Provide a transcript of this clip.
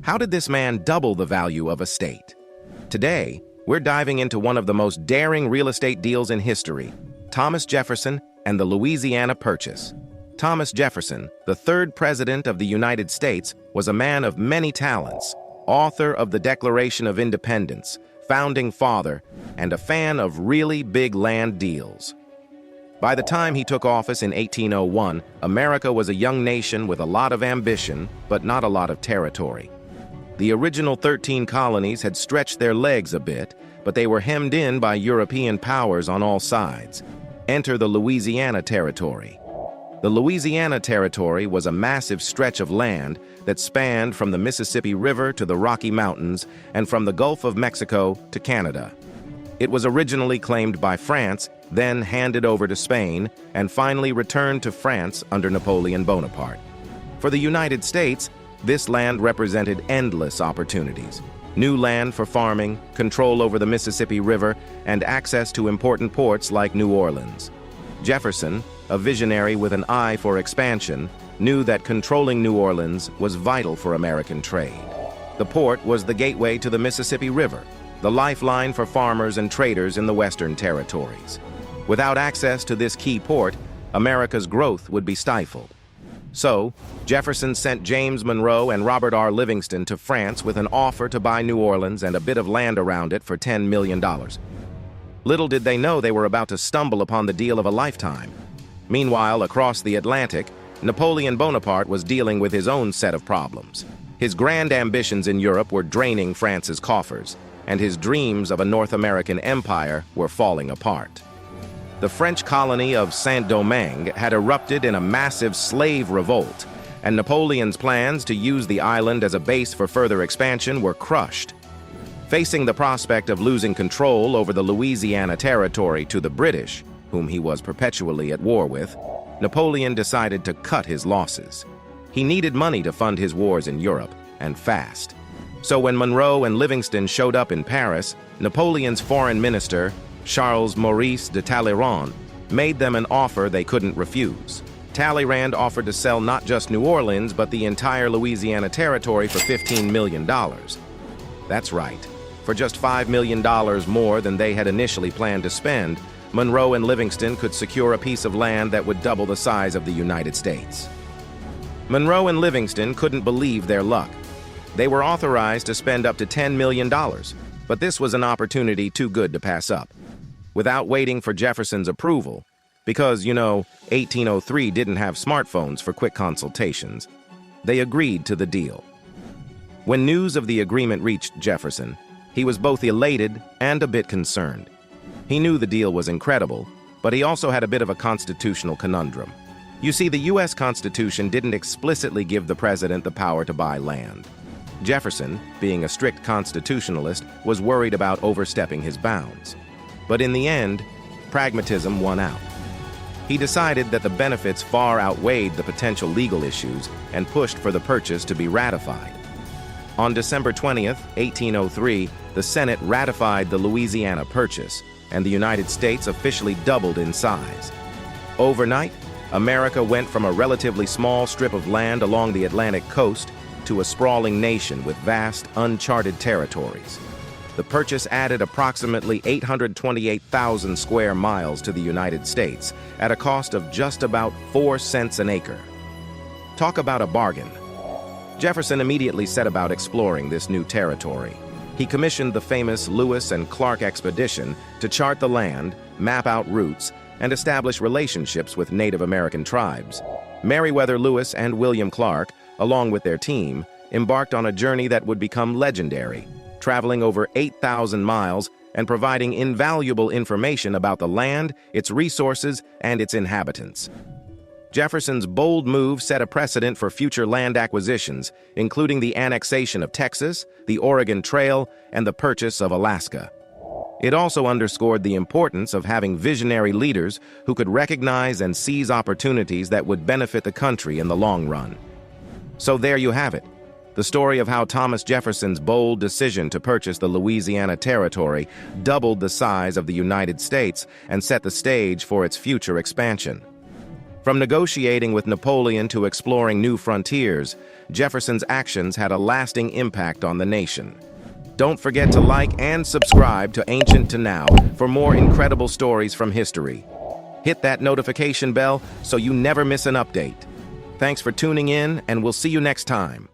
How did this man double the value of a state? Today, we're diving into one of the most daring real estate deals in history, Thomas Jefferson and the Louisiana Purchase. Thomas Jefferson, the third president of the United States, was a man of many talents, author of the Declaration of Independence, founding father, and a fan of really big land deals. By the time he took office in 1801, America was a young nation with a lot of ambition, but not a lot of territory. The original 13 colonies had stretched their legs a bit, but they were hemmed in by European powers on all sides. Enter the Louisiana Territory. The Louisiana Territory was a massive stretch of land that spanned from the Mississippi River to the Rocky Mountains and from the Gulf of Mexico to Canada. It was originally claimed by France, then handed over to Spain, and finally returned to France under Napoleon Bonaparte. For the United States, this land represented endless opportunities. New land for farming, control over the Mississippi River, and access to important ports like New Orleans. Jefferson, a visionary with an eye for expansion, knew that controlling New Orleans was vital for American trade. The port was the gateway to the Mississippi River, the lifeline for farmers and traders in the Western territories. Without access to this key port, America's growth would be stifled. So, Jefferson sent James Monroe and Robert R. Livingston to France with an offer to buy New Orleans and a bit of land around it for $10 million. Little did they know they were about to stumble upon the deal of a lifetime. Meanwhile, across the Atlantic, Napoleon Bonaparte was dealing with his own set of problems. His grand ambitions in Europe were draining France's coffers, and his dreams of a North American empire were falling apart. The French colony of Saint-Domingue had erupted in a massive slave revolt, and Napoleon's plans to use the island as a base for further expansion were crushed. Facing the prospect of losing control over the Louisiana Territory to the British, whom he was perpetually at war with, Napoleon decided to cut his losses. He needed money to fund his wars in Europe, and fast. So when Monroe and Livingston showed up in Paris, Napoleon's foreign minister, Charles Maurice de Talleyrand, made them an offer they couldn't refuse. Talleyrand offered to sell not just New Orleans, but the entire Louisiana Territory for $15 million. That's right. For just $5 million more than they had initially planned to spend, Monroe and Livingston could secure a piece of land that would double the size of the United States. Monroe and Livingston couldn't believe their luck. They were authorized to spend up to $10 million, but this was an opportunity too good to pass up. Without waiting for Jefferson's approval, because, 1803 didn't have smartphones for quick consultations, they agreed to the deal. When news of the agreement reached Jefferson, he was both elated and a bit concerned. He knew the deal was incredible, but he also had a bit of a constitutional conundrum. You see, the U.S. Constitution didn't explicitly give the president the power to buy land. Jefferson, being a strict constitutionalist, was worried about overstepping his bounds. But in the end, pragmatism won out. He decided that the benefits far outweighed the potential legal issues and pushed for the purchase to be ratified. On December 20th, 1803, the Senate ratified the Louisiana Purchase, and the United States officially doubled in size. Overnight, America went from a relatively small strip of land along the Atlantic coast to a sprawling nation with vast, uncharted territories. The purchase added approximately 828,000 square miles to the United States at a cost of just about 4 cents an acre. Talk about a bargain. Jefferson immediately set about exploring this new territory. He commissioned the famous Lewis and Clark expedition to chart the land, map out routes, and establish relationships with Native American tribes. Meriwether Lewis and William Clark, along with their team, embarked on a journey that would become legendary, traveling over 8,000 miles and providing invaluable information about the land, its resources, and its inhabitants. Jefferson's bold move set a precedent for future land acquisitions, including the annexation of Texas, the Oregon Trail, and the purchase of Alaska. It also underscored the importance of having visionary leaders who could recognize and seize opportunities that would benefit the country in the long run. So there you have it, the story of how Thomas Jefferson's bold decision to purchase the Louisiana Territory doubled the size of the United States and set the stage for its future expansion. From negotiating with Napoleon to exploring new frontiers, Jefferson's actions had a lasting impact on the nation. Don't forget to like and subscribe to Ancient to Now for more incredible stories from history. Hit that notification bell so you never miss an update. Thanks for tuning in, and we'll see you next time.